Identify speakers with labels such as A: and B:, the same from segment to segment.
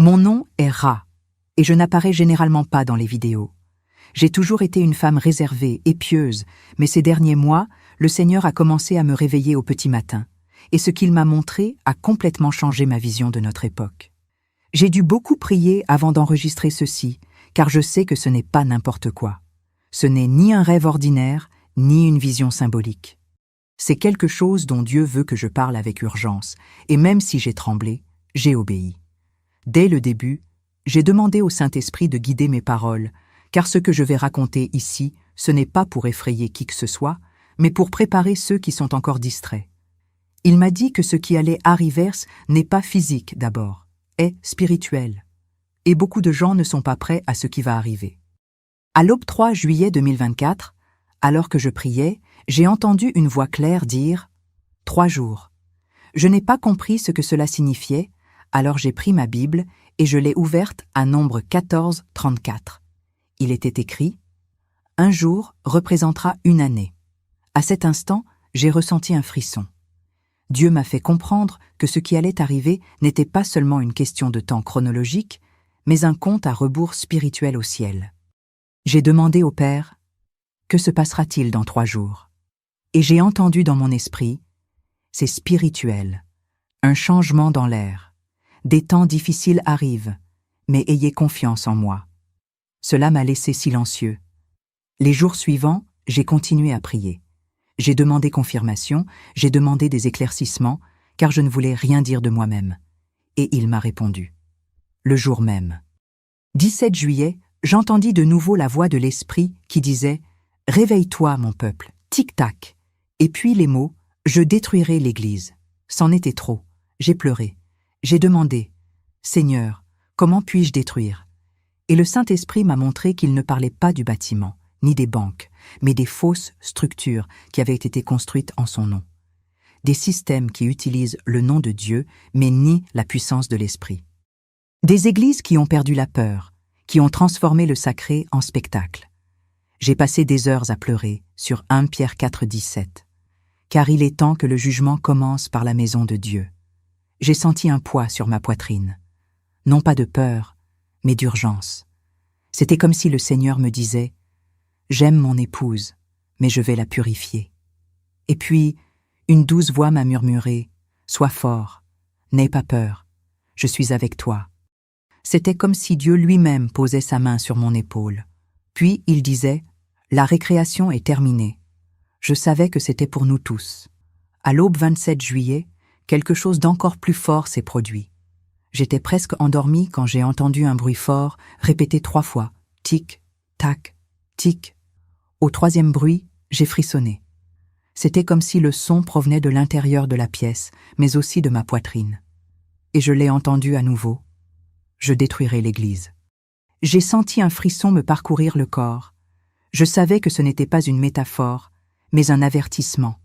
A: Mon nom est Ra, et je n'apparais généralement pas dans les vidéos. J'ai toujours été une femme réservée et pieuse, mais ces derniers mois, le Seigneur a commencé à me réveiller au petit matin, et ce qu'il m'a montré a complètement changé ma vision de notre époque. J'ai dû beaucoup prier avant d'enregistrer ceci, car je sais que ce n'est pas n'importe quoi. Ce n'est ni un rêve ordinaire, ni une vision symbolique. C'est quelque chose dont Dieu veut que je parle avec urgence, et même si j'ai tremblé, j'ai obéi. Dès le début, j'ai demandé au Saint-Esprit de guider mes paroles, car ce que je vais raconter ici, ce n'est pas pour effrayer qui que ce soit, mais pour préparer ceux qui sont encore distraits. Il m'a dit que ce qui allait arriver n'est pas physique d'abord, est spirituel. Et beaucoup de gens ne sont pas prêts à ce qui va arriver. À l'aube 3 juillet 2024, alors que je priais, j'ai entendu une voix claire dire « 3 jours ». Je n'ai pas compris ce que cela signifiait, alors j'ai pris ma Bible et je l'ai ouverte à Nombre 14, 34. Il était écrit « Un jour représentera une année ». À cet instant, j'ai ressenti un frisson. Dieu m'a fait comprendre que ce qui allait arriver n'était pas seulement une question de temps chronologique, mais un compte à rebours spirituel au ciel. J'ai demandé au Père « Que se passera-t-il dans 3 jours ?» Et j'ai entendu dans mon esprit « C'est spirituel, un changement dans l'air. Des temps difficiles arrivent, mais ayez confiance en moi. » Cela m'a laissé silencieux. Les jours suivants, j'ai continué à prier. J'ai demandé confirmation, j'ai demandé des éclaircissements, car je ne voulais rien dire de moi-même. Et il m'a répondu. Le jour même. 17 juillet, j'entendis de nouveau la voix de l'Esprit qui disait « Réveille-toi, mon peuple, tic-tac ». Et puis les mots « Je détruirai l'Église ». C'en était trop. J'ai pleuré. J'ai demandé « Seigneur, comment puis-je détruire ?» Et le Saint-Esprit m'a montré qu'il ne parlait pas du bâtiment, ni des banques, mais des fausses structures qui avaient été construites en son nom. Des systèmes qui utilisent le nom de Dieu, mais nient la puissance de l'Esprit. Des églises qui ont perdu la peur, qui ont transformé le sacré en spectacle. J'ai passé des heures à pleurer sur 1 Pierre 4, 17. Car il est temps que le jugement commence par la maison de Dieu. J'ai senti un poids sur ma poitrine. Non pas de peur, mais d'urgence. C'était comme si le Seigneur me disait « J'aime mon épouse, mais je vais la purifier. » Et puis, une douce voix m'a murmuré « Sois fort, n'aie pas peur, je suis avec toi. » C'était comme si Dieu lui-même posait sa main sur mon épaule. Puis il disait « La récréation est terminée. » Je savais que c'était pour nous tous. À l'aube 27 juillet, quelque chose d'encore plus fort s'est produit. J'étais presque endormie quand j'ai entendu un bruit fort, répété 3 fois, tic, tac, tic. Au 3e bruit, j'ai frissonné. C'était comme si le son provenait de l'intérieur de la pièce, mais aussi de ma poitrine. Et je l'ai entendu à nouveau. Je détruirai l'Église. J'ai senti un frisson me parcourir le corps. Je savais que ce n'était pas une métaphore, mais un avertissement,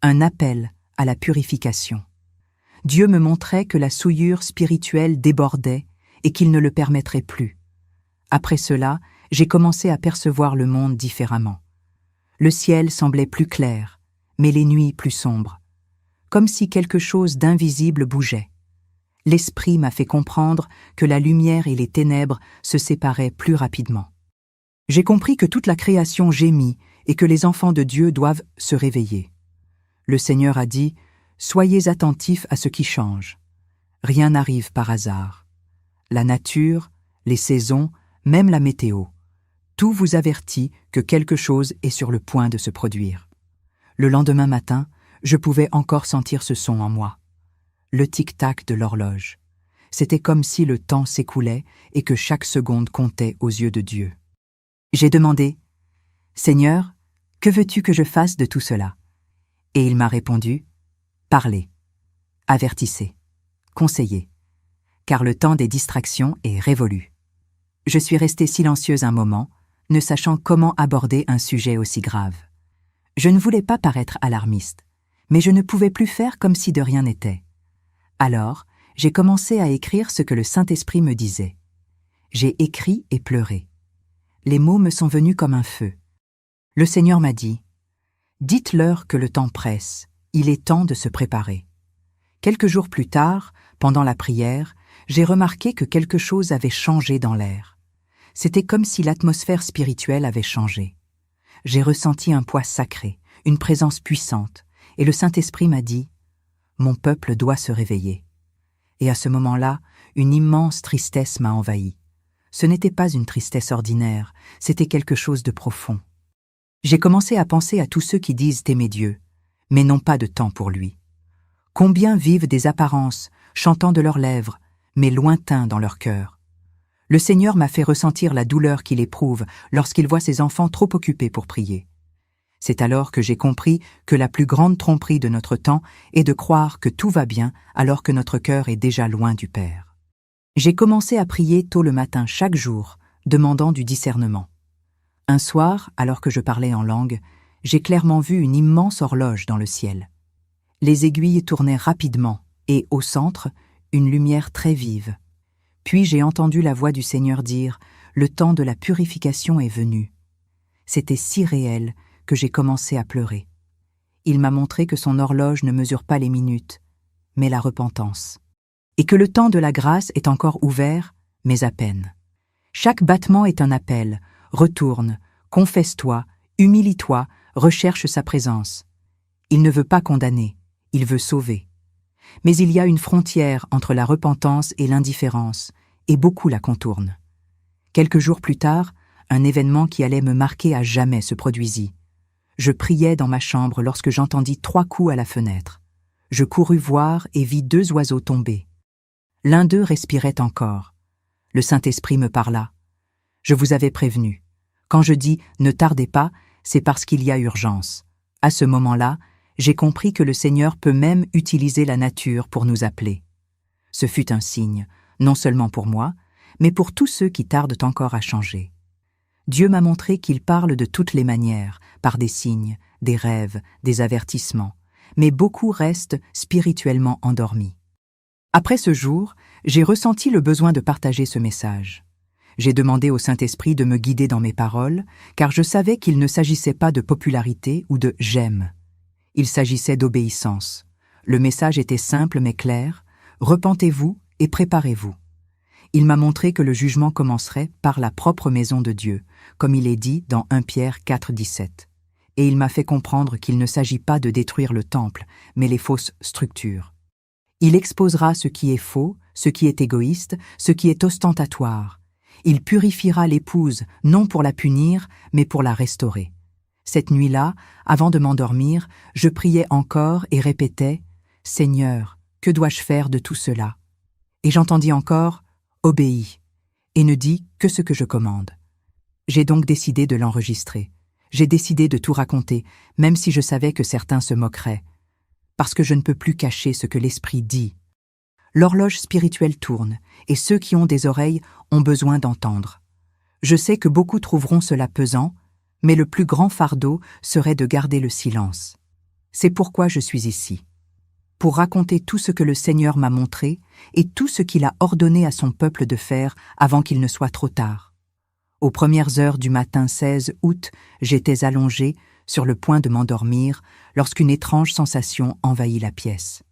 A: un appel à la purification. Dieu me montrait que la souillure spirituelle débordait et qu'il ne le permettrait plus. Après cela, j'ai commencé à percevoir le monde différemment. Le ciel semblait plus clair, mais les nuits plus sombres, comme si quelque chose d'invisible bougeait. L'Esprit m'a fait comprendre que la lumière et les ténèbres se séparaient plus rapidement. J'ai compris que toute la création gémit et que les enfants de Dieu doivent se réveiller. Le Seigneur a dit « Soyez attentifs à ce qui change. Rien n'arrive par hasard. La nature, les saisons, même la météo. Tout vous avertit que quelque chose est sur le point de se produire. » Le lendemain matin, je pouvais encore sentir ce son en moi. Le tic-tac de l'horloge. C'était comme si le temps s'écoulait et que chaque seconde comptait aux yeux de Dieu. J'ai demandé « Seigneur, que veux-tu que je fasse de tout cela ?» Et il m'a répondu « Parlez, avertissez, conseillez, car le temps des distractions est révolu. » Je suis restée silencieuse un moment, ne sachant comment aborder un sujet aussi grave. Je ne voulais pas paraître alarmiste, mais je ne pouvais plus faire comme si de rien n'était. Alors, j'ai commencé à écrire ce que le Saint-Esprit me disait. J'ai écrit et pleuré. Les mots me sont venus comme un feu. Le Seigneur m'a dit « Dites-leur que le temps presse, il est temps de se préparer. » Quelques jours plus tard, pendant la prière, j'ai remarqué que quelque chose avait changé dans l'air. C'était comme si l'atmosphère spirituelle avait changé. J'ai ressenti un poids sacré, une présence puissante, et le Saint-Esprit m'a dit « Mon peuple doit se réveiller ». Et à ce moment-là, une immense tristesse m'a envahi. Ce n'était pas une tristesse ordinaire, c'était quelque chose de profond. J'ai commencé à penser à tous ceux qui disent aimer Dieu, mais n'ont pas de temps pour lui. Combien vivent des apparences, chantant de leurs lèvres, mais lointains dans leur cœur. Le Seigneur m'a fait ressentir la douleur qu'il éprouve lorsqu'il voit ses enfants trop occupés pour prier. C'est alors que j'ai compris que la plus grande tromperie de notre temps est de croire que tout va bien alors que notre cœur est déjà loin du Père. J'ai commencé à prier tôt le matin chaque jour, demandant du discernement. Un soir, alors que je parlais en langue, j'ai clairement vu une immense horloge dans le ciel. Les aiguilles tournaient rapidement et, au centre, une lumière très vive. Puis j'ai entendu la voix du Seigneur dire « Le temps de la purification est venu ». C'était si réel que j'ai commencé à pleurer. Il m'a montré que son horloge ne mesure pas les minutes, mais la repentance. Et que le temps de la grâce est encore ouvert, mais à peine. Chaque battement est un appel. Retourne, confesse-toi, humilie-toi, recherche sa présence. Il ne veut pas condamner, il veut sauver. Mais il y a une frontière entre la repentance et l'indifférence, et beaucoup la contournent. Quelques jours plus tard, un événement qui allait me marquer à jamais se produisit. Je priais dans ma chambre lorsque j'entendis 3 coups à la fenêtre. Je courus voir et vis 2 oiseaux tomber. L'un d'eux respirait encore. Le Saint-Esprit me parla. Je vous avais prévenu. Quand je dis « ne tardez pas », c'est parce qu'il y a urgence. À ce moment-là, j'ai compris que le Seigneur peut même utiliser la nature pour nous appeler. Ce fut un signe, non seulement pour moi, mais pour tous ceux qui tardent encore à changer. Dieu m'a montré qu'il parle de toutes les manières, par des signes, des rêves, des avertissements, mais beaucoup restent spirituellement endormis. Après ce jour, j'ai ressenti le besoin de partager ce message. J'ai demandé au Saint-Esprit de me guider dans mes paroles, car je savais qu'il ne s'agissait pas de popularité ou de « j'aime ». Il s'agissait d'obéissance. Le message était simple mais clair, « Repentez-vous et préparez-vous ». Il m'a montré que le jugement commencerait par la propre maison de Dieu, comme il est dit dans 1 Pierre 4, 17. Et il m'a fait comprendre qu'il ne s'agit pas de détruire le temple, mais les fausses structures. Il exposera ce qui est faux, ce qui est égoïste, ce qui est ostentatoire. Il purifiera l'épouse, non pour la punir, mais pour la restaurer. Cette nuit-là, avant de m'endormir, je priais encore et répétais « Seigneur, que dois-je faire de tout cela ?» Et j'entendis encore « Obéis » et ne dis que ce que je commande. J'ai donc décidé de l'enregistrer. J'ai décidé de tout raconter, même si je savais que certains se moqueraient. Parce que je ne peux plus cacher ce que l'Esprit dit. L'horloge spirituelle tourne, et ceux qui ont des oreilles ont besoin d'entendre. Je sais que beaucoup trouveront cela pesant, mais le plus grand fardeau serait de garder le silence. C'est pourquoi je suis ici. Pour raconter tout ce que le Seigneur m'a montré et tout ce qu'il a ordonné à son peuple de faire avant qu'il ne soit trop tard. Aux premières heures du matin 16 août, j'étais allongé, sur le point de m'endormir, lorsqu'une étrange sensation envahit la pièce.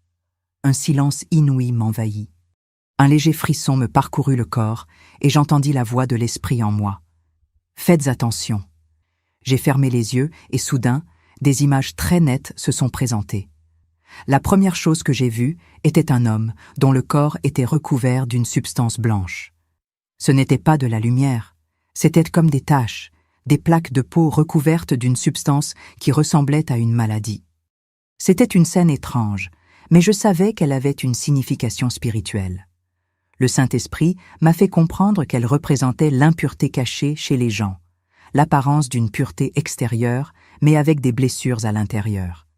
A: Un silence inouï m'envahit. Un léger frisson me parcourut le corps et j'entendis la voix de l'Esprit en moi. « Faites attention !» J'ai fermé les yeux et soudain, des images très nettes se sont présentées. La première chose que j'ai vue était un homme dont le corps était recouvert d'une substance blanche. Ce n'était pas de la lumière, c'était comme des taches, des plaques de peau recouvertes d'une substance qui ressemblait à une maladie. C'était une scène étrange, mais je savais qu'elle avait une signification spirituelle. Le Saint-Esprit m'a fait comprendre qu'elle représentait l'impureté cachée chez les gens, l'apparence d'une pureté extérieure, mais avec des blessures à l'intérieur.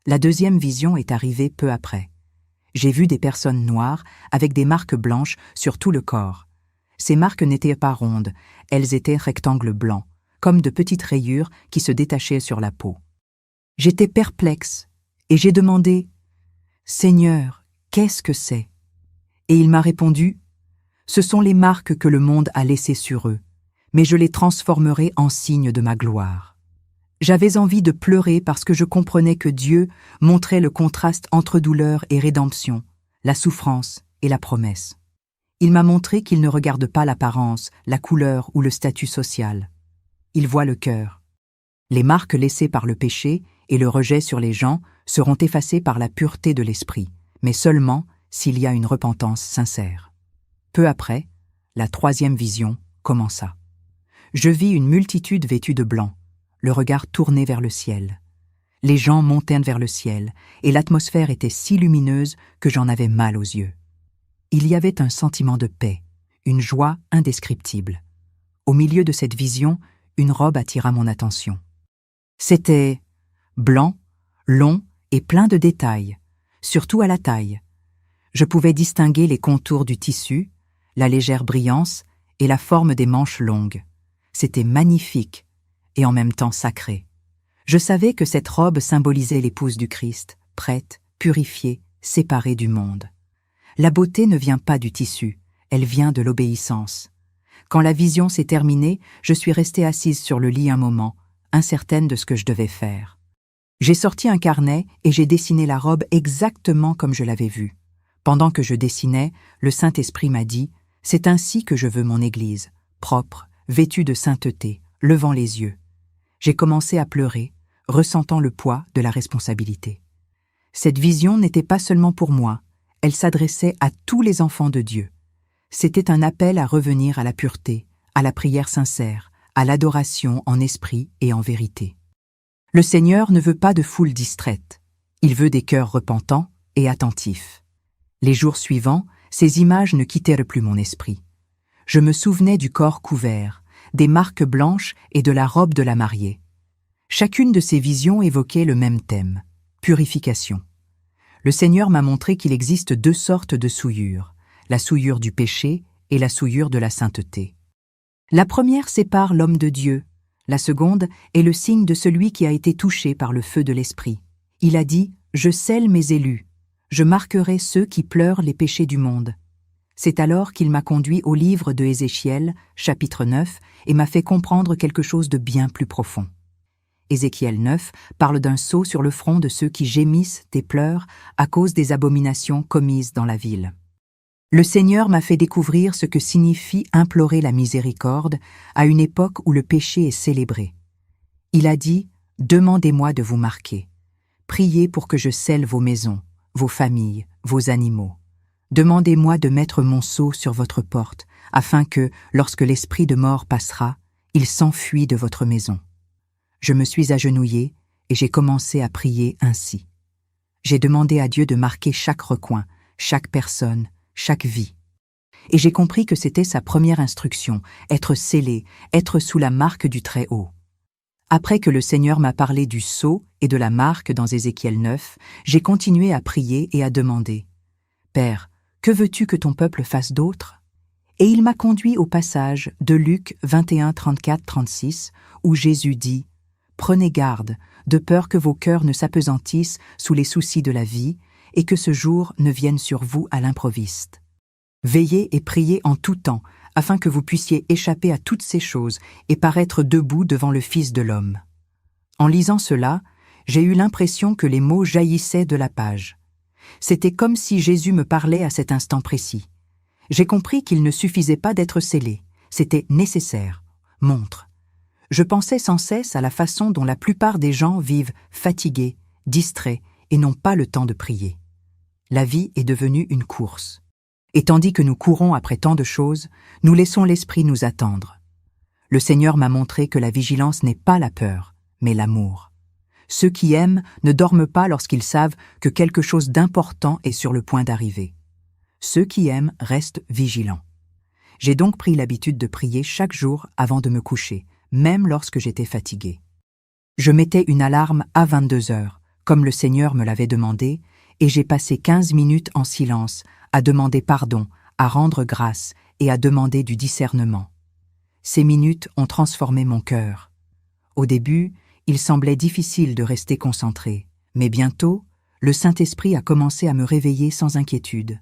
A: La deuxième vision est arrivée peu après. J'ai vu des personnes noires avec des marques blanches sur tout le corps. Ces marques n'étaient pas rondes, elles étaient rectangles blancs, comme de petites rayures qui se détachaient sur la peau. J'étais perplexe et j'ai demandé « Seigneur, qu'est-ce que c'est ?» Et il m'a répondu « Ce sont les marques que le monde a laissées sur eux, mais je les transformerai en signes de ma gloire. » J'avais envie de pleurer parce que je comprenais que Dieu montrait le contraste entre douleur et rédemption, la souffrance et la promesse. Il m'a montré qu'il ne regarde pas l'apparence, la couleur ou le statut social. Il voit le cœur. Les marques laissées par le péché et le rejet sur les gens seront effacées par la pureté de l'esprit, mais seulement s'il y a une repentance sincère. Peu après, la troisième vision commença. Je vis une multitude vêtue de blanc, le regard tourné vers le ciel. Les gens montaient vers le ciel, et l'atmosphère était si lumineuse que j'en avais mal aux yeux. Il y avait un sentiment de paix, une joie indescriptible. Au milieu de cette vision, une robe attira mon attention. C'était blanc, long et plein de détails, surtout à la taille. Je pouvais distinguer les contours du tissu, la légère brillance et la forme des manches longues. C'était magnifique et en même temps sacré. Je savais que cette robe symbolisait l'épouse du Christ, prête, purifiée, séparée du monde. La beauté ne vient pas du tissu, elle vient de l'obéissance. Quand la vision s'est terminée, je suis restée assise sur le lit un moment, incertaine de ce que je devais faire. J'ai sorti un carnet et j'ai dessiné la robe exactement comme je l'avais vue. Pendant que je dessinais, le Saint-Esprit m'a dit « C'est ainsi que je veux mon Église, propre, vêtue de sainteté, levant les yeux. » J'ai commencé à pleurer, ressentant le poids de la responsabilité. Cette vision n'était pas seulement pour moi, elle s'adressait à tous les enfants de Dieu. C'était un appel à revenir à la pureté, à la prière sincère, à l'adoration en esprit et en vérité. Le Seigneur ne veut pas de foule distraite, il veut des cœurs repentants et attentifs. Les jours suivants, ces images ne quittèrent plus mon esprit. Je me souvenais du corps couvert, des marques blanches et de la robe de la mariée. Chacune de ces visions évoquait le même thème, purification. Le Seigneur m'a montré qu'il existe deux sortes de souillures, la souillure du péché et la souillure de la sainteté. La première sépare l'homme de Dieu, la seconde est le signe de celui qui a été touché par le feu de l'Esprit. Il a dit « Je scelle mes élus, je marquerai ceux qui pleurent les péchés du monde ». C'est alors qu'il m'a conduit au livre de Ézéchiel, chapitre 9, et m'a fait comprendre quelque chose de bien plus profond. Ézéchiel 9 parle d'un sceau sur le front de ceux qui gémissent et pleurent à cause des abominations commises dans la ville. Le Seigneur m'a fait découvrir ce que signifie implorer la miséricorde à une époque où le péché est célébré. Il a dit « Demandez-moi de vous marquer. Priez pour que je scelle vos maisons, vos familles, vos animaux. Demandez-moi de mettre mon sceau sur votre porte, afin que, lorsque l'esprit de mort passera, il s'enfuit de votre maison. » Je me suis agenouillée et j'ai commencé à prier ainsi. J'ai demandé à Dieu de marquer chaque recoin, chaque personne, chaque vie. Et j'ai compris que c'était sa première instruction, être scellé, être sous la marque du Très-Haut. Après que le Seigneur m'a parlé du sceau et de la marque dans Ézéchiel 9, j'ai continué à prier et à demander « Père, que veux-tu que ton peuple fasse d'autre ?» Et il m'a conduit au passage de Luc 21, 34-36, où Jésus dit « Prenez garde, de peur que vos cœurs ne s'apesantissent sous les soucis de la vie et que ce jour ne vienne sur vous à l'improviste. Veillez et priez en tout temps, afin que vous puissiez échapper à toutes ces choses et paraître debout devant le Fils de l'homme. » En lisant cela, j'ai eu l'impression que les mots jaillissaient de la page. C'était comme si Jésus me parlait à cet instant précis. J'ai compris qu'il ne suffisait pas d'être scellé, c'était nécessaire. Montre. Je pensais sans cesse à la façon dont la plupart des gens vivent fatigués, distraits et n'ont pas le temps de prier. La vie est devenue une course. Et tandis que nous courons après tant de choses, nous laissons l'esprit nous attendre. Le Seigneur m'a montré que la vigilance n'est pas la peur, mais l'amour. Ceux qui aiment ne dorment pas lorsqu'ils savent que quelque chose d'important est sur le point d'arriver. Ceux qui aiment restent vigilants. J'ai donc pris l'habitude de prier chaque jour avant de me coucher, même lorsque j'étais fatiguée. Je mettais une alarme à 22 heures, comme le Seigneur me l'avait demandé, et j'ai passé 15 minutes en silence, à demander pardon, à rendre grâce et à demander du discernement. Ces minutes ont transformé mon cœur. Au début, il semblait difficile de rester concentré, mais bientôt, le Saint-Esprit a commencé à me réveiller sans inquiétude.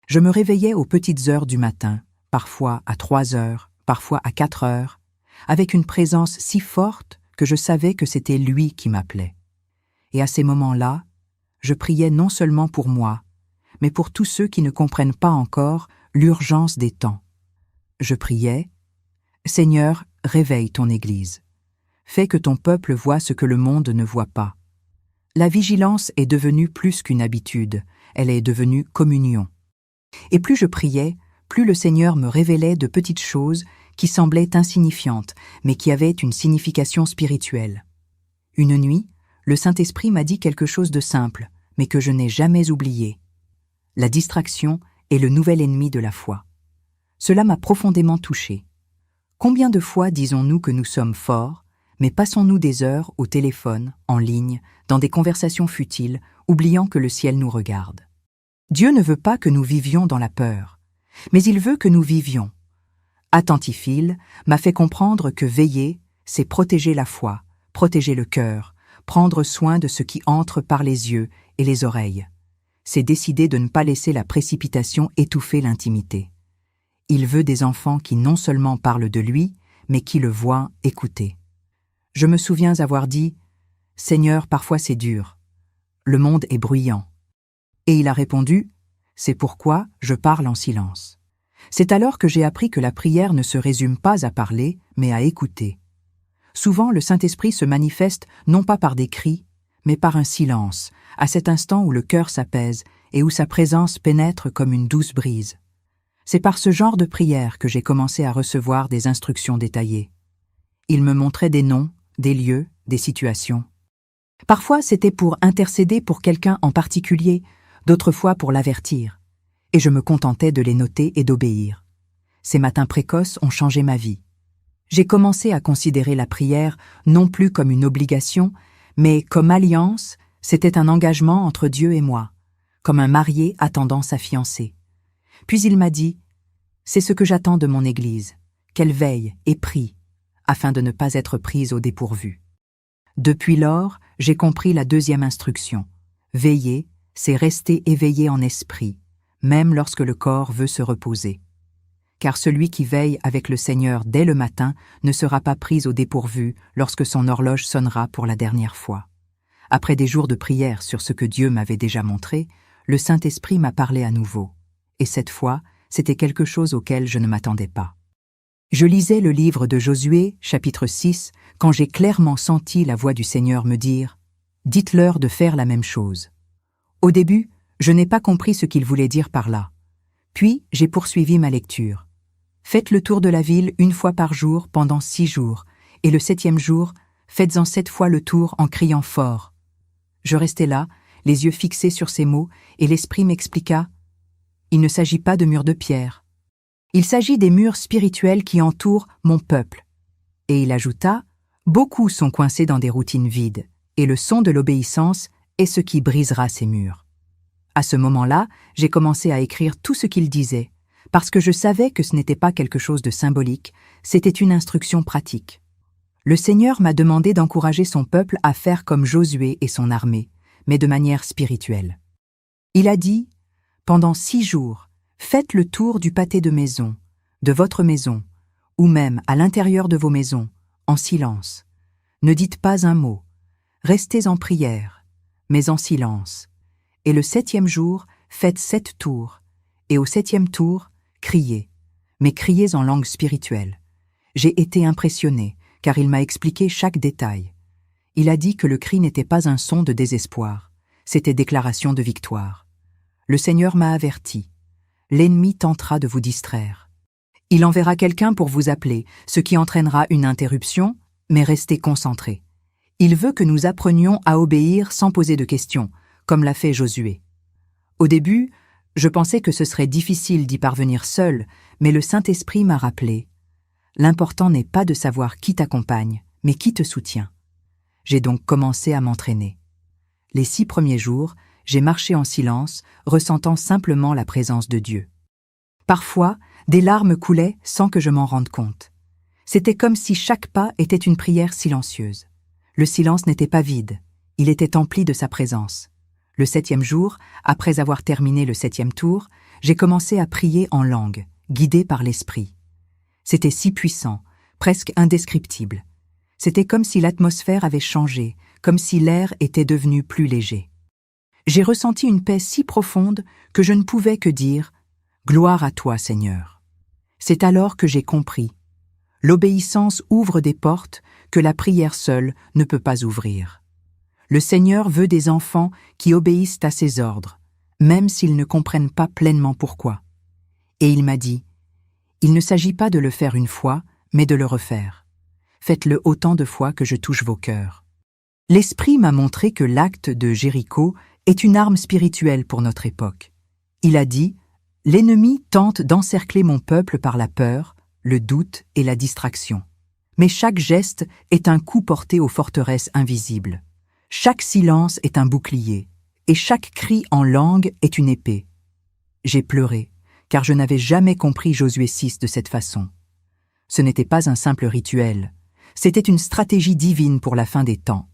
A: Je me réveillais aux petites heures du matin, parfois à 3 heures, parfois à 4 heures, avec une présence si forte que je savais que c'était lui qui m'appelait. Et à ces moments-là, je priais non seulement pour moi, mais pour tous ceux qui ne comprennent pas encore l'urgence des temps. Je priais, « Seigneur, réveille ton Église. Fais que ton peuple voie ce que le monde ne voit pas. » La vigilance est devenue plus qu'une habitude, elle est devenue communion. Et plus je priais, plus le Seigneur me révélait de petites choses qui semblaient insignifiantes, mais qui avaient une signification spirituelle. Une nuit, le Saint-Esprit m'a dit quelque chose de simple, mais que je n'ai jamais oublié. La distraction est le nouvel ennemi de la foi. Cela m'a profondément touché. Combien de fois disons-nous que nous sommes forts, mais passons-nous des heures au téléphone, en ligne, dans des conversations futiles, oubliant que le ciel nous regarde. Dieu ne veut pas que nous vivions dans la peur, mais il veut que nous vivions. Attentifil m'a fait comprendre que veiller, c'est protéger la foi, protéger le cœur, prendre soin de ce qui entre par les yeux et les oreilles. C'est décider de ne pas laisser la précipitation étouffer l'intimité. Il veut des enfants qui non seulement parlent de lui, mais qui le voient écouter. Je me souviens avoir dit « Seigneur, parfois c'est dur. Le monde est bruyant. » Et il a répondu « C'est pourquoi je parle en silence. » C'est alors que j'ai appris que la prière ne se résume pas à parler, mais à écouter. Souvent, le Saint-Esprit se manifeste non pas par des cris, mais par un silence, à cet instant où le cœur s'apaise et où sa présence pénètre comme une douce brise. C'est par ce genre de prière que j'ai commencé à recevoir des instructions détaillées. Il me montrait des noms, des lieux, des situations. Parfois, c'était pour intercéder pour quelqu'un en particulier, d'autres fois pour l'avertir. Et je me contentais de les noter et d'obéir. Ces matins précoces ont changé ma vie. J'ai commencé à considérer la prière non plus comme une obligation, mais comme alliance, c'était un engagement entre Dieu et moi, comme un marié attendant sa fiancée. Puis il m'a dit « C'est ce que j'attends de mon Église, qu'elle veille et prie, afin de ne pas être prise au dépourvu. » Depuis lors, j'ai compris la deuxième instruction. Veiller, c'est rester éveillé en esprit, même lorsque le corps veut se reposer. Car celui qui veille avec le Seigneur dès le matin ne sera pas pris au dépourvu lorsque son horloge sonnera pour la dernière fois. Après des jours de prière sur ce que Dieu m'avait déjà montré, le Saint-Esprit m'a parlé à nouveau. Et cette fois, c'était quelque chose auquel je ne m'attendais pas. Je lisais le livre de Josué, chapitre 6, quand j'ai clairement senti la voix du Seigneur me dire « Dites-leur de faire la même chose. » Au début, je n'ai pas compris ce qu'il voulait dire par là. Puis, j'ai poursuivi ma lecture. Faites le tour de la ville une fois par jour pendant 6 jours, et le 7e jour, faites-en 7 fois le tour en criant fort. Je restais là, les yeux fixés sur ces mots, et l'Esprit m'expliqua « Il ne s'agit pas de murs de pierre. Il s'agit des murs spirituels qui entourent mon peuple. » Et il ajouta « Beaucoup sont coincés dans des routines vides, et le son de l'obéissance est ce qui brisera ces murs. » À ce moment-là, j'ai commencé à écrire tout ce qu'il disait, parce que je savais que ce n'était pas quelque chose de symbolique, c'était une instruction pratique. Le Seigneur m'a demandé d'encourager son peuple à faire comme Josué et son armée, mais de manière spirituelle. Il a dit « Pendant 6 jours, faites le tour du pâté de maison, de votre maison, ou même à l'intérieur de vos maisons, en silence. Ne dites pas un mot, restez en prière, mais en silence. Et le 7e jour, faites 7 tours, et au 7e tour, criez, mais criez en langue spirituelle. J'ai été impressionné, car il m'a expliqué chaque détail. Il a dit que le cri n'était pas un son de désespoir, c'était déclaration de victoire. Le Seigneur m'a averti. L'ennemi tentera de vous distraire. Il enverra quelqu'un pour vous appeler, ce qui entraînera une interruption, mais restez concentrés. Il veut que nous apprenions à obéir sans poser de questions, comme l'a fait Josué. Au début, je pensais que ce serait difficile d'y parvenir seul, mais le Saint-Esprit m'a rappelé. L'important n'est pas de savoir qui t'accompagne, mais qui te soutient. J'ai donc commencé à m'entraîner. Les 6 premiers jours, j'ai marché en silence, ressentant simplement la présence de Dieu. Parfois, des larmes coulaient sans que je m'en rende compte. C'était comme si chaque pas était une prière silencieuse. Le silence n'était pas vide, il était empli de sa présence. Le 7e jour, après avoir terminé le 7e tour, j'ai commencé à prier en langue, guidé par l'Esprit. C'était si puissant, presque indescriptible. C'était comme si l'atmosphère avait changé, comme si l'air était devenu plus léger. J'ai ressenti une paix si profonde que je ne pouvais que dire Gloire à toi, Seigneur. C'est alors que j'ai compris. L'obéissance ouvre des portes que la prière seule ne peut pas ouvrir. Le Seigneur veut des enfants qui obéissent à ses ordres, même s'ils ne comprennent pas pleinement pourquoi. Et il m'a dit, « Il ne s'agit pas de le faire une fois, mais de le refaire. Faites-le autant de fois que je touche vos cœurs. » L'Esprit m'a montré que l'acte de Jéricho est une arme spirituelle pour notre époque. Il a dit, « L'ennemi tente d'encercler mon peuple par la peur, le doute et la distraction. Mais chaque geste est un coup porté aux forteresses invisibles. Chaque silence est un bouclier, et chaque cri en langue est une épée. » J'ai pleuré, car je n'avais jamais compris Josué 6 de cette façon. Ce n'était pas un simple rituel, c'était une stratégie divine pour la fin des temps.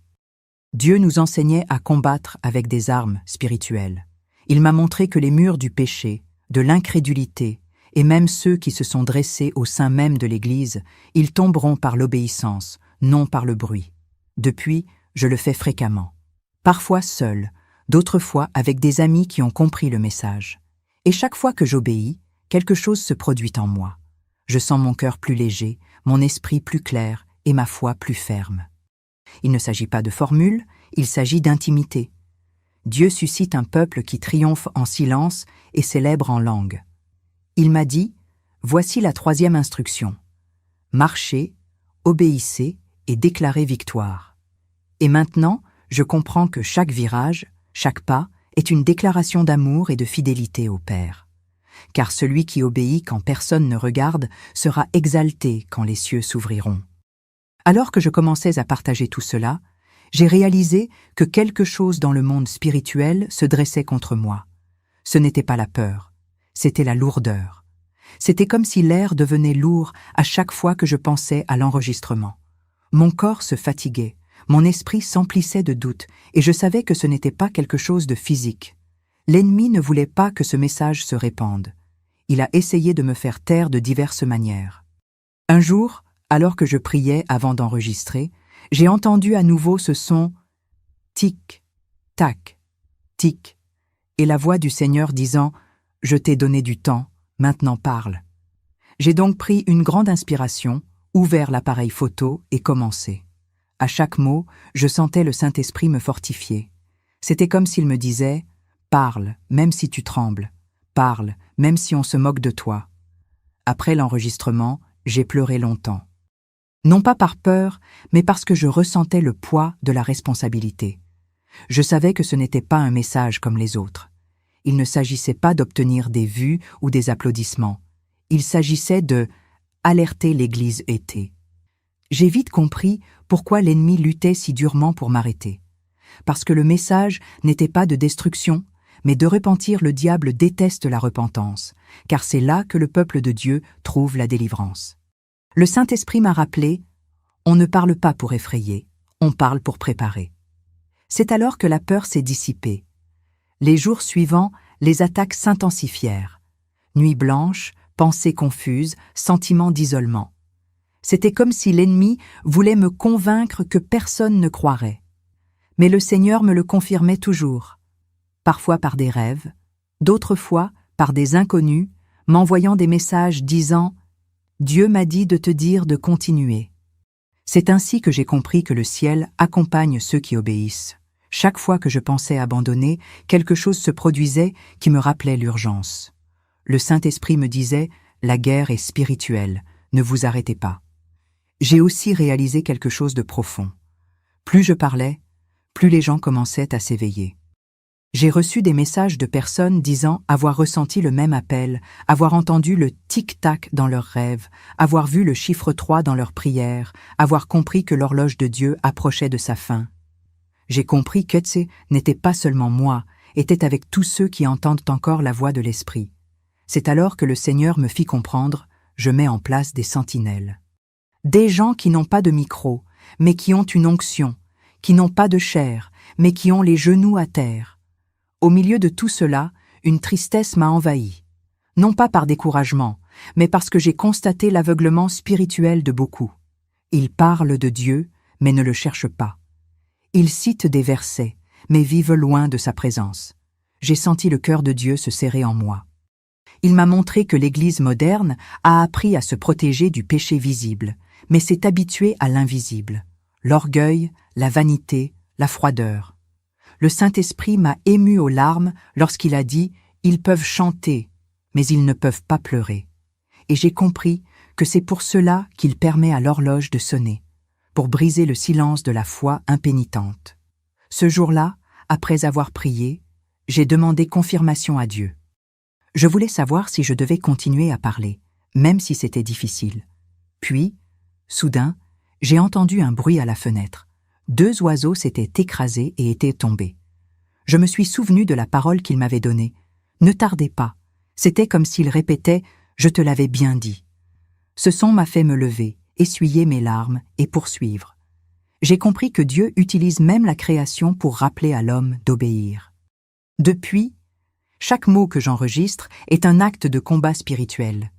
A: Dieu nous enseignait à combattre avec des armes spirituelles. Il m'a montré que les murs du péché, de l'incrédulité, et même ceux qui se sont dressés au sein même de l'Église, ils tomberont par l'obéissance, non par le bruit. Depuis, je le fais fréquemment. Parfois seul, d'autres fois avec des amis qui ont compris le message. Et chaque fois que j'obéis, quelque chose se produit en moi. Je sens mon cœur plus léger, mon esprit plus clair et ma foi plus ferme. Il ne s'agit pas de formule, il s'agit d'intimité. Dieu suscite un peuple qui triomphe en silence et célèbre en langue. Il m'a dit, voici la 3e instruction. Marchez, obéissez et déclarez victoire. Et maintenant, je comprends que chaque virage, chaque pas, est une déclaration d'amour et de fidélité au Père. Car celui qui obéit quand personne ne regarde sera exalté quand les cieux s'ouvriront. Alors que je commençais à partager tout cela, j'ai réalisé que quelque chose dans le monde spirituel se dressait contre moi. Ce n'était pas la peur, c'était la lourdeur. C'était comme si l'air devenait lourd à chaque fois que je pensais à l'enregistrement. Mon corps se fatiguait, mon esprit s'emplissait de doutes, et je savais que ce n'était pas quelque chose de physique. L'ennemi ne voulait pas que ce message se répande. Il a essayé de me faire taire de diverses manières. Un jour, alors que je priais avant d'enregistrer, j'ai entendu à nouveau ce son « tic, tac, tic » et la voix du Seigneur disant « Je t'ai donné du temps, maintenant parle ». J'ai donc pris une grande inspiration, ouvert l'appareil photo et commencé. À chaque mot, je sentais le Saint-Esprit me fortifier. C'était comme s'il me disait « Parle, même si tu trembles. Parle, même si on se moque de toi. » Après l'enregistrement, j'ai pleuré longtemps. Non pas par peur, mais parce que je ressentais le poids de la responsabilité. Je savais que ce n'était pas un message comme les autres. Il ne s'agissait pas d'obtenir des vues ou des applaudissements. Il s'agissait de alerter l'Église été. J'ai vite compris pourquoi l'ennemi luttait si durement pour m'arrêter. Parce que le message n'était pas de destruction, mais de repentir. Le diable déteste la repentance, car c'est là que le peuple de Dieu trouve la délivrance. Le Saint-Esprit m'a rappelé, on ne parle pas pour effrayer, on parle pour préparer. C'est alors que la peur s'est dissipée. Les jours suivants, les attaques s'intensifièrent. Nuit blanche, pensées confuses, sentiments d'isolement. C'était comme si l'ennemi voulait me convaincre que personne ne croirait. Mais le Seigneur me le confirmait toujours, parfois par des rêves, d'autres fois par des inconnus, m'envoyant des messages disant « Dieu m'a dit de te dire de continuer ». C'est ainsi que j'ai compris que le ciel accompagne ceux qui obéissent. Chaque fois que je pensais abandonner, quelque chose se produisait qui me rappelait l'urgence. Le Saint-Esprit me disait « La guerre est spirituelle, ne vous arrêtez pas ». J'ai aussi réalisé quelque chose de profond. Plus je parlais, plus les gens commençaient à s'éveiller. J'ai reçu des messages de personnes disant avoir ressenti le même appel, avoir entendu le tic-tac dans leurs rêves, avoir vu le chiffre 3 dans leurs prières, avoir compris que l'horloge de Dieu approchait de sa fin. J'ai compris qu'Etse n'était pas seulement moi, était avec tous ceux qui entendent encore la voix de l'Esprit. C'est alors que le Seigneur me fit comprendre, je mets en place des sentinelles. Des gens qui n'ont pas de micro, mais qui ont une onction, qui n'ont pas de chair, mais qui ont les genoux à terre. Au milieu de tout cela, une tristesse m'a envahi. Non pas par découragement, mais parce que j'ai constaté l'aveuglement spirituel de beaucoup. Ils parlent de Dieu, mais ne le cherchent pas. Ils citent des versets, mais vivent loin de sa présence. J'ai senti le cœur de Dieu se serrer en moi. Il m'a montré que l'Église moderne a appris à se protéger du péché visible, mais s'est habituée à l'invisible, l'orgueil, la vanité, la froideur. Le Saint-Esprit m'a ému aux larmes lorsqu'il a dit « Ils peuvent chanter, mais ils ne peuvent pas pleurer ». Et j'ai compris que c'est pour cela qu'il permet à l'horloge de sonner, pour briser le silence de la foi impénitente. Ce jour-là, après avoir prié, j'ai demandé confirmation à Dieu. Je voulais savoir si je devais continuer à parler, même si c'était difficile. Puis, soudain, j'ai entendu un bruit à la fenêtre. 2 oiseaux s'étaient écrasés et étaient tombés. Je me suis souvenu de la parole qu'il m'avait donnée. Ne tardez pas. C'était comme s'il répétait « Je te l'avais bien dit ». Ce son m'a fait me lever, essuyer mes larmes et poursuivre. J'ai compris que Dieu utilise même la création pour rappeler à l'homme d'obéir. Depuis, chaque mot que j'enregistre est un acte de combat spirituel.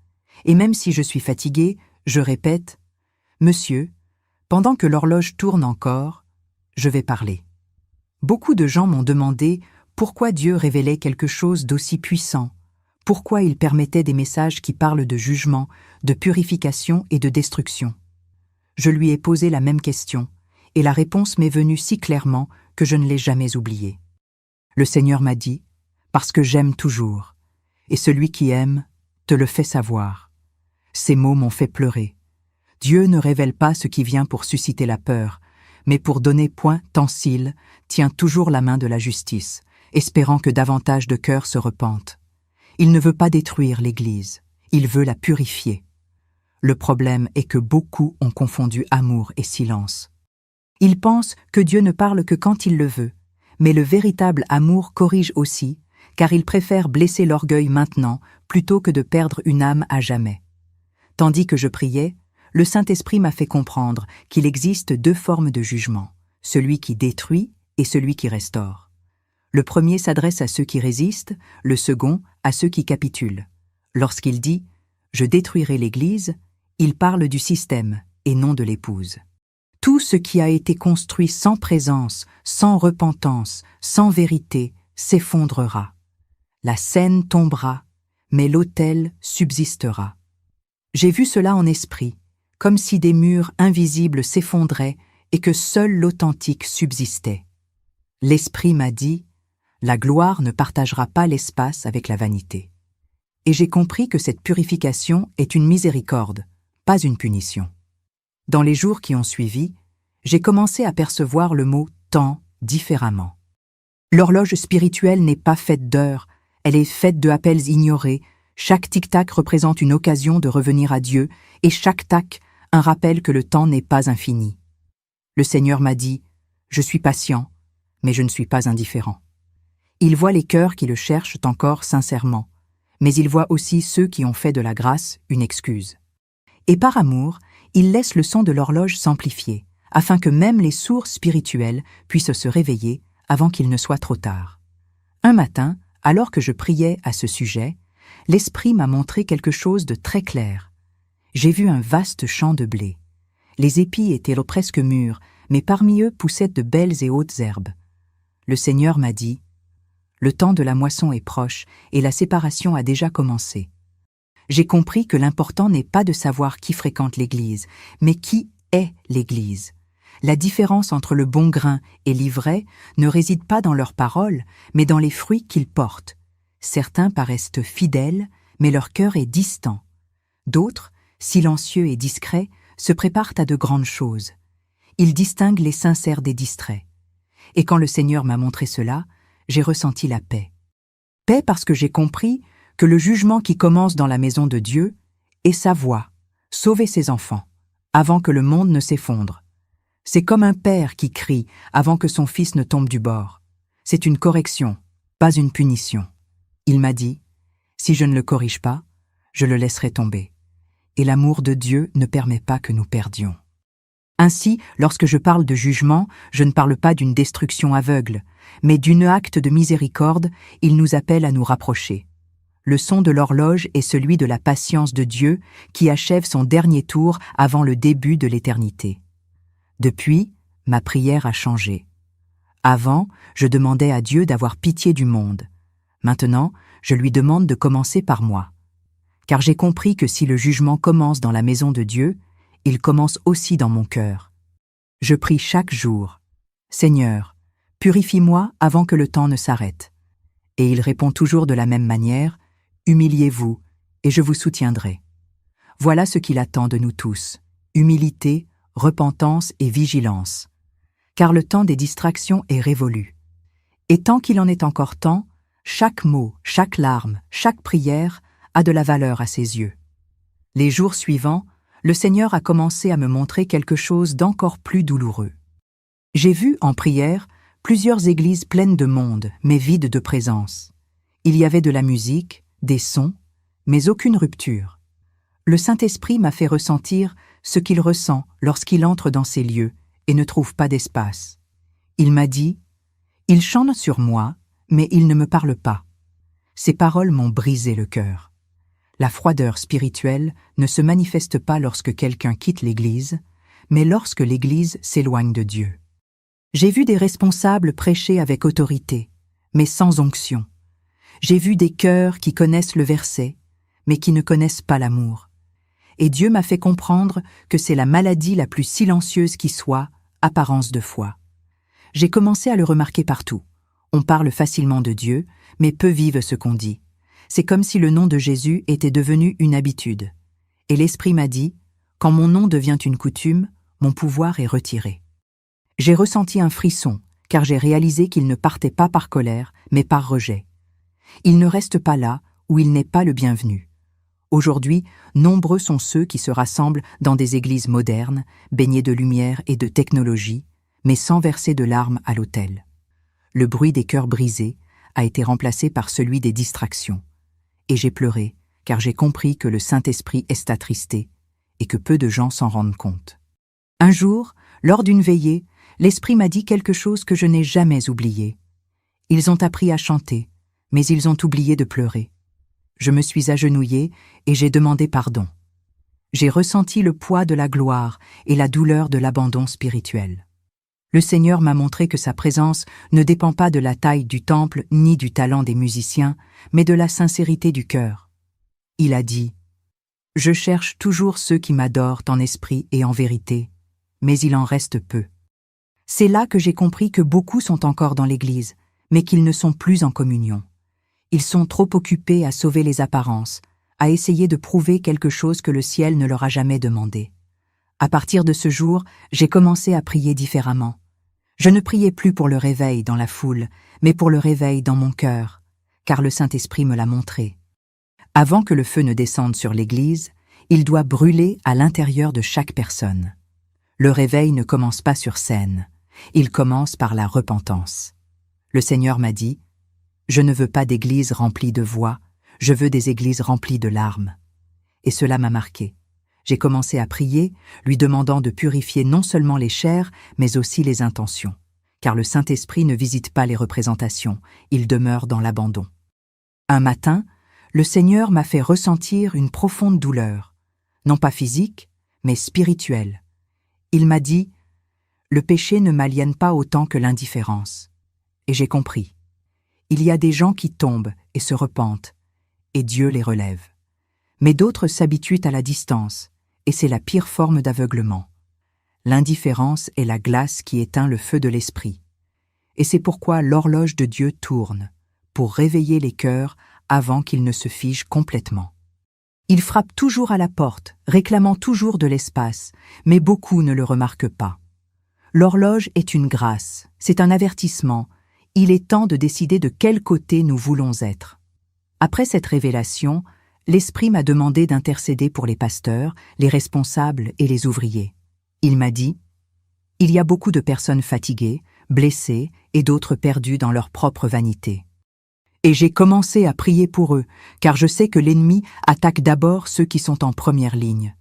A: Et même si je suis fatigué, je répète « Monsieur, pendant que l'horloge tourne encore, je vais parler ». Beaucoup de gens m'ont demandé pourquoi Dieu révélait quelque chose d'aussi puissant, pourquoi il permettait des messages qui parlent de jugement, de purification et de destruction. Je lui ai posé la même question, et la réponse m'est venue si clairement que je ne l'ai jamais oubliée. Le Seigneur m'a dit « Parce que j'aime toujours, et celui qui aime te le fait savoir ». Ces mots m'ont fait pleurer. Dieu ne révèle pas ce qui vient pour susciter la peur, mais pour donner point tensile, tient toujours la main de la justice, espérant que davantage de cœurs se repentent. Il ne veut pas détruire l'Église, il veut la purifier. Le problème est que beaucoup ont confondu amour et silence. Ils pensent que Dieu ne parle que quand il le veut, mais le véritable amour corrige aussi, car il préfère blesser l'orgueil maintenant plutôt que de perdre une âme à jamais. Tandis que je priais, le Saint-Esprit m'a fait comprendre qu'il existe 2 formes de jugement, celui qui détruit et celui qui restaure. Le premier s'adresse à ceux qui résistent, le second à ceux qui capitulent. Lorsqu'il dit « Je détruirai l'Église », il parle du système et non de l'épouse. Tout ce qui a été construit sans présence, sans repentance, sans vérité, s'effondrera. La scène tombera, mais l'autel subsistera. J'ai vu cela en esprit, comme si des murs invisibles s'effondraient et que seul l'authentique subsistait. L'Esprit m'a dit « La gloire ne partagera pas l'espace avec la vanité ». Et j'ai compris que cette purification est une miséricorde, pas une punition. Dans les jours qui ont suivi, j'ai commencé à percevoir le mot « temps » différemment. L'horloge spirituelle n'est pas faite d'heures, elle est faite de appels ignorés. Chaque tic-tac représente une occasion de revenir à Dieu, et chaque tac, un rappel que le temps n'est pas infini. Le Seigneur m'a dit « Je suis patient, mais je ne suis pas indifférent ». Il voit les cœurs qui le cherchent encore sincèrement, mais il voit aussi ceux qui ont fait de la grâce une excuse. Et par amour, il laisse le son de l'horloge s'amplifier, afin que même les sourds spirituels puissent se réveiller avant qu'il ne soit trop tard. Un matin, alors que je priais à ce sujet, l'Esprit m'a montré quelque chose de très clair. J'ai vu un vaste champ de blé. Les épis étaient presque mûrs, mais parmi eux poussaient de belles et hautes herbes. Le Seigneur m'a dit « Le temps de la moisson est proche et la séparation a déjà commencé. » J'ai compris que l'important n'est pas de savoir qui fréquente l'Église, mais qui est l'Église. La différence entre le bon grain et l'ivraie ne réside pas dans leurs paroles, mais dans les fruits qu'ils portent. Certains paraissent fidèles, mais leur cœur est distant. D'autres, silencieux et discrets, se préparent à de grandes choses. Ils distinguent les sincères des distraits. Et quand le Seigneur m'a montré cela, j'ai ressenti la paix. Paix parce que j'ai compris que le jugement qui commence dans la maison de Dieu est sa voie, sauver ses enfants, avant que le monde ne s'effondre. C'est comme un père qui crie avant que son fils ne tombe du bord. C'est une correction, pas une punition. Il m'a dit, si je ne le corrige pas, je le laisserai tomber. Et l'amour de Dieu ne permet pas que nous perdions. Ainsi, lorsque je parle de jugement, je ne parle pas d'une destruction aveugle, mais d'un acte de miséricorde. Il nous appelle à nous rapprocher. Le son de l'horloge est celui de la patience de Dieu qui achève son dernier tour avant le début de l'éternité. Depuis, ma prière a changé. Avant, je demandais à Dieu d'avoir pitié du monde. Maintenant, je lui demande de commencer par moi, car j'ai compris que si le jugement commence dans la maison de Dieu, il commence aussi dans mon cœur. Je prie chaque jour, « Seigneur, purifie-moi avant que le temps ne s'arrête. » Et il répond toujours de la même manière, « Humiliez-vous, et je vous soutiendrai. » Voilà ce qu'il attend de nous tous, humilité, repentance et vigilance. Car le temps des distractions est révolu. Et tant qu'il en est encore temps, chaque mot, chaque larme, chaque prière a de la valeur à ses yeux. Les jours suivants, le Seigneur a commencé à me montrer quelque chose d'encore plus douloureux. J'ai vu, en prière, plusieurs églises pleines de monde, mais vides de présence. Il y avait de la musique, des sons, mais aucune rupture. Le Saint-Esprit m'a fait ressentir ce qu'il ressent lorsqu'il entre dans ces lieux et ne trouve pas d'espace. Il m'a dit « Ils chantent sur moi, mais ils ne me parlent pas. » Ces paroles m'ont brisé le cœur. La froideur spirituelle ne se manifeste pas lorsque quelqu'un quitte l'Église, mais lorsque l'Église s'éloigne de Dieu. J'ai vu des responsables prêcher avec autorité, mais sans onction. J'ai vu des cœurs qui connaissent le verset, mais qui ne connaissent pas l'amour. Et Dieu m'a fait comprendre que c'est la maladie la plus silencieuse qui soit, apparence de foi. J'ai commencé à le remarquer partout. On parle facilement de Dieu, mais peu vivent ce qu'on dit. C'est comme si le nom de Jésus était devenu une habitude. Et l'Esprit m'a dit, « Quand mon nom devient une coutume, mon pouvoir est retiré. » J'ai ressenti un frisson, car j'ai réalisé qu'il ne partait pas par colère, mais par rejet. Il ne reste pas là où il n'est pas le bienvenu. Aujourd'hui, nombreux sont ceux qui se rassemblent dans des églises modernes, baignées de lumière et de technologie, mais sans verser de larmes à l'autel. Le bruit des cœurs brisés a été remplacé par celui des distractions. Et j'ai pleuré, car j'ai compris que le Saint-Esprit est attristé et que peu de gens s'en rendent compte. Un jour, lors d'une veillée, l'Esprit m'a dit quelque chose que je n'ai jamais oublié. Ils ont appris à chanter, mais ils ont oublié de pleurer. Je me suis agenouillée et j'ai demandé pardon. J'ai ressenti le poids de la gloire et la douleur de l'abandon spirituel. Le Seigneur m'a montré que sa présence ne dépend pas de la taille du temple ni du talent des musiciens, mais de la sincérité du cœur. Il a dit « Je cherche toujours ceux qui m'adorent en esprit et en vérité, mais il en reste peu. » C'est là que j'ai compris que beaucoup sont encore dans l'Église, mais qu'ils ne sont plus en communion. Ils sont trop occupés à sauver les apparences, à essayer de prouver quelque chose que le ciel ne leur a jamais demandé. À partir de ce jour, j'ai commencé à prier différemment. Je ne priais plus pour le réveil dans la foule, mais pour le réveil dans mon cœur, car le Saint-Esprit me l'a montré. Avant que le feu ne descende sur l'Église, il doit brûler à l'intérieur de chaque personne. Le réveil ne commence pas sur scène, il commence par la repentance. Le Seigneur m'a dit « Je ne veux pas d'églises remplies de voix, je veux des églises remplies de larmes. » Et cela m'a marqué. J'ai commencé à prier, lui demandant de purifier non seulement les chairs, mais aussi les intentions. Car le Saint-Esprit ne visite pas les représentations, il demeure dans l'abandon. Un matin, le Seigneur m'a fait ressentir une profonde douleur, non pas physique, mais spirituelle. Il m'a dit « Le péché ne m'aliène pas autant que l'indifférence. » Et j'ai compris. Il y a des gens qui tombent et se repentent, et Dieu les relève. Mais d'autres s'habituent à la distance, et c'est la pire forme d'aveuglement. L'indifférence est la glace qui éteint le feu de l'esprit. Et c'est pourquoi l'horloge de Dieu tourne, pour réveiller les cœurs avant qu'ils ne se figent complètement. Il frappe toujours à la porte, réclamant toujours de l'espace, mais beaucoup ne le remarquent pas. L'horloge est une grâce, c'est un avertissement. Il est temps de décider de quel côté nous voulons être. Après cette révélation, l'Esprit m'a demandé d'intercéder pour les pasteurs, les responsables et les ouvriers. Il m'a dit « Il y a beaucoup de personnes fatiguées, blessées et d'autres perdues dans leur propre vanité. » Et j'ai commencé à prier pour eux, car je sais que l'ennemi attaque d'abord ceux qui sont en première ligne.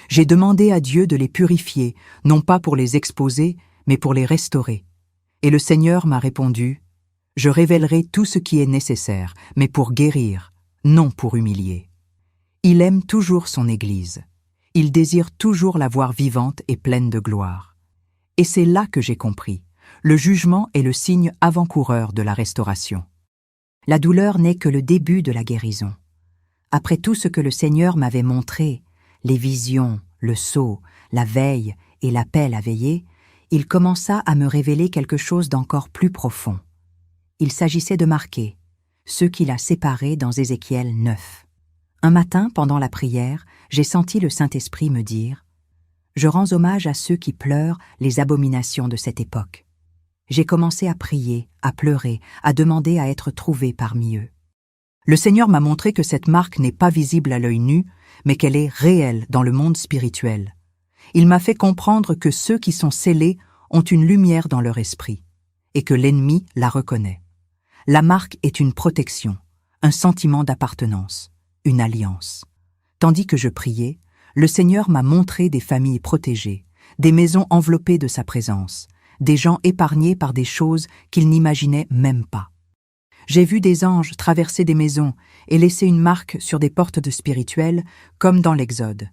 A: J'ai demandé à Dieu de les purifier, non pas pour les exposer, mais pour les restaurer. Et le Seigneur m'a répondu « Je révélerai tout ce qui est nécessaire, mais pour guérir, non pour humilier. » Il aime toujours son Église. Il désire toujours la voir vivante et pleine de gloire. Et c'est là que j'ai compris. Le jugement est le signe avant-coureur de la restauration. La douleur n'est que le début de la guérison. Après tout ce que le Seigneur m'avait montré, les visions, le sceau, la veille et l'appel à veiller, il commença à me révéler quelque chose d'encore plus profond. Il s'agissait de marquer ceux qu'il a séparés dans Ézéchiel 9. Un matin, pendant la prière, j'ai senti le Saint-Esprit me dire « Je rends hommage à ceux qui pleurent les abominations de cette époque. » J'ai commencé à prier, à pleurer, à demander à être trouvé parmi eux. Le Seigneur m'a montré que cette marque n'est pas visible à l'œil nu, mais qu'elle est réelle dans le monde spirituel. Il m'a fait comprendre que ceux qui sont scellés ont une lumière dans leur esprit, et que l'ennemi la reconnaît. La marque est une protection, un sentiment d'appartenance, une alliance. Tandis que je priais, le Seigneur m'a montré des familles protégées, des maisons enveloppées de sa présence, des gens épargnés par des choses qu'ils n'imaginaient même pas. J'ai vu des anges traverser des maisons et laisser une marque sur des portes de spirituel, comme dans l'Exode.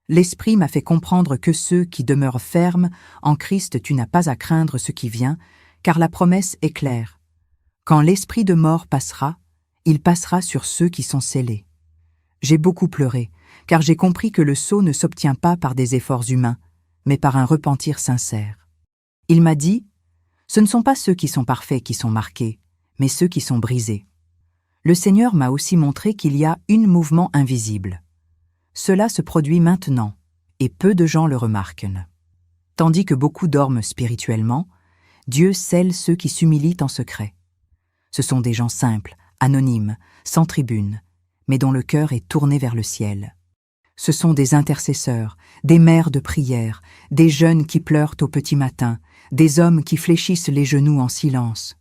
A: L'Esprit m'a fait comprendre que ceux qui demeurent fermes en Christ, tu n'as pas à craindre ce qui vient, car la promesse est claire. Quand l'esprit de mort passera, il passera sur ceux qui sont scellés. J'ai beaucoup pleuré, car j'ai compris que le sceau ne s'obtient pas par des efforts humains, mais par un repentir sincère. Il m'a dit, ce ne sont pas ceux qui sont parfaits qui sont marqués, mais ceux qui sont brisés. Le Seigneur m'a aussi montré qu'il y a un mouvement invisible. Cela se produit maintenant, et peu de gens le remarquent. Tandis que beaucoup dorment spirituellement, Dieu scelle ceux qui s'humilient en secret. Ce sont des gens simples, anonymes, sans tribune, mais dont le cœur est tourné vers le ciel. Ce sont des intercesseurs, des mères de prière, des jeunes qui pleurent au petit matin, des hommes qui fléchissent les genoux en silence.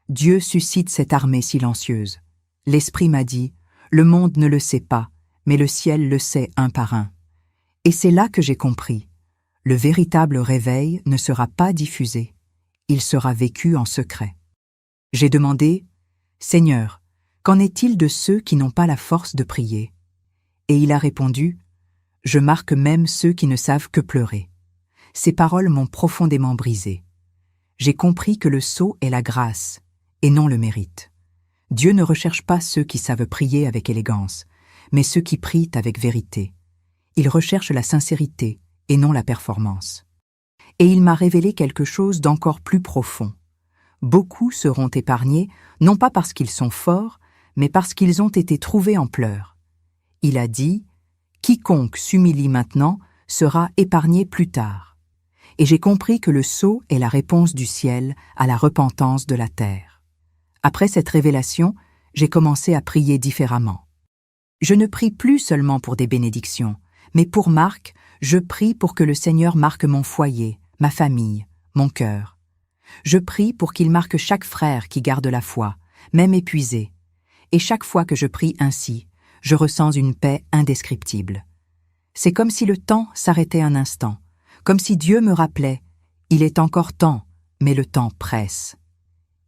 A: Dieu suscite cette armée silencieuse. L'Esprit m'a dit, le monde ne le sait pas, mais le ciel le sait un par un. Et c'est là que j'ai compris. Le véritable réveil ne sera pas diffusé. Il sera vécu en secret. J'ai demandé, « Seigneur, qu'en est-il de ceux qui n'ont pas la force de prier ?» Et il a répondu, « Je marque même ceux qui ne savent que pleurer. » Ces paroles m'ont profondément brisé. J'ai compris que le sceau est la grâce, et non le mérite. Dieu ne recherche pas ceux qui savent prier avec élégance, mais ceux qui prient avec vérité. Il recherche la sincérité, et non la performance. Et il m'a révélé quelque chose d'encore plus profond. Beaucoup seront épargnés, non pas parce qu'ils sont forts, mais parce qu'ils ont été trouvés en pleurs. Il a dit, « Quiconque s'humilie maintenant sera épargné plus tard. » Et j'ai compris que le sceau est la réponse du ciel à la repentance de la terre. Après cette révélation, j'ai commencé à prier différemment. Je ne prie plus seulement pour des bénédictions, mais pour Marc, je prie pour que le Seigneur marque mon foyer, ma famille, mon cœur. Je prie pour qu'il marque chaque frère qui garde la foi, même épuisé. Et chaque fois que je prie ainsi, je ressens une paix indescriptible. C'est comme si le temps s'arrêtait un instant, comme si Dieu me rappelait « Il est encore temps, mais le temps presse ».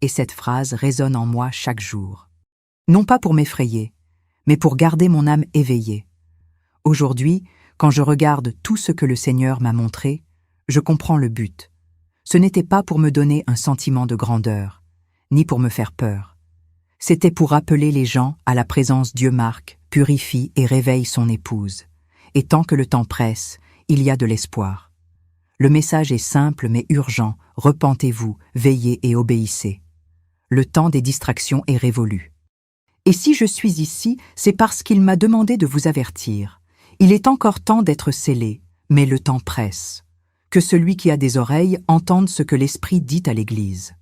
A: Et cette phrase résonne en moi chaque jour. Non pas pour m'effrayer, mais pour garder mon âme éveillée. Aujourd'hui, quand je regarde tout ce que le Seigneur m'a montré, je comprends le but. Ce n'était pas pour me donner un sentiment de grandeur, ni pour me faire peur. C'était pour appeler les gens à la présence. Dieu marque, purifie et réveille son épouse. Et tant que le temps presse, il y a de l'espoir. Le message est simple mais urgent, repentez-vous, veillez et obéissez. Le temps des distractions est révolu. Et si je suis ici, c'est parce qu'il m'a demandé de vous avertir. Il est encore temps d'être scellé, mais le temps presse. Que celui qui a des oreilles entende ce que l'Esprit dit à l'Église.